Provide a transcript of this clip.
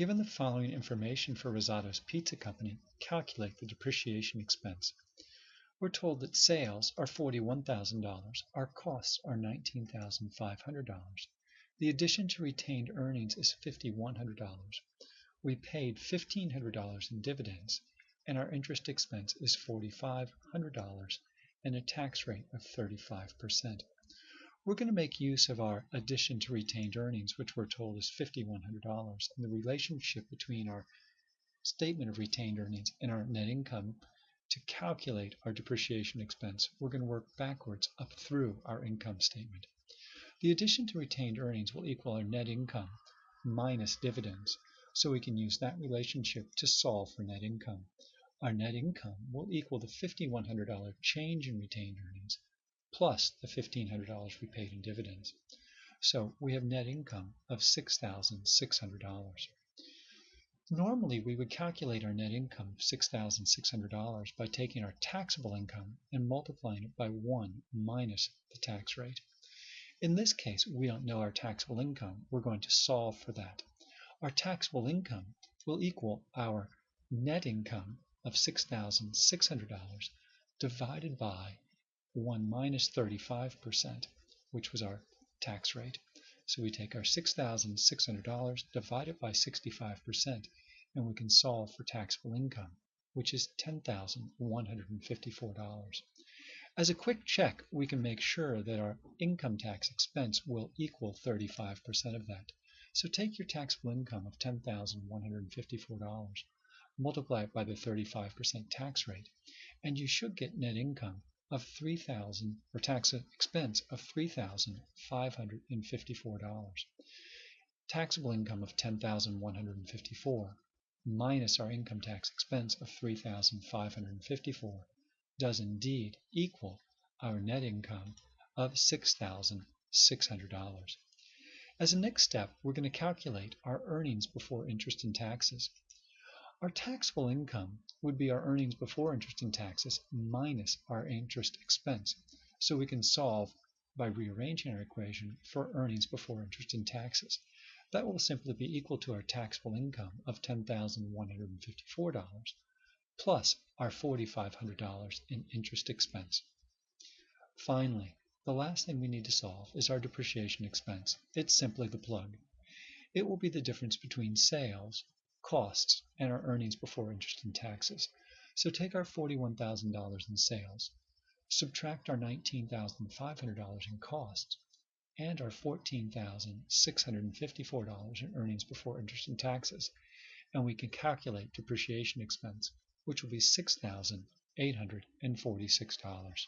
Given the following information for Rosato's Pizza Company, calculate the depreciation expense. We're told that sales are $41,000, our costs are $19,500. The addition to retained earnings is $5,100. We paid $1,500 in dividends, and our interest expense is $4,500 and a tax rate of 35%. We're going to make use of our addition to retained earnings, which we're told is $5,100, and the relationship between our statement of retained earnings and our net income to calculate our depreciation expense. We're going to work backwards up through our income statement. The addition to retained earnings will equal our net income minus dividends, so we can use that relationship to solve for net income. Our net income will equal the $5,100 change in retained earnings plus the $1,500 we paid in dividends. So we have net income of $6,600. Normally, we would calculate our net income of $6,600 by taking our taxable income and multiplying it by 1 minus the tax rate. In this case, we don't know our taxable income. We're going to solve for that. Our taxable income will equal our net income of $6,600 divided by 1 minus 35%, which was our tax rate. So we take our $6,600, divide it by 65%, and we can solve for taxable income, which is $10,154. As a quick check, we can make sure that our income tax expense will equal 35% of that. So take your taxable income of $10,154, multiply it by the 35% tax rate, and you should get net income of tax expense of $3,554. Taxable income of $10,154 minus our income tax expense of $3,554 does indeed equal our net income of $6,600. As a next step, we're going to calculate our earnings before interest and taxes. Our taxable income would be our earnings before interest and taxes minus our interest expense. So we can solve by rearranging our equation for earnings before interest and taxes. That will simply be equal to our taxable income of $10,154 plus our $4,500 in interest expense. Finally, the last thing we need to solve is our depreciation expense. It's simply the plug. It will be the difference between sales, costs, and our earnings before interest and taxes. So take our $41,000 in sales, subtract our $19,500 in costs, and our $14,654 in earnings before interest and taxes, and we can calculate depreciation expense, which will be $6,846.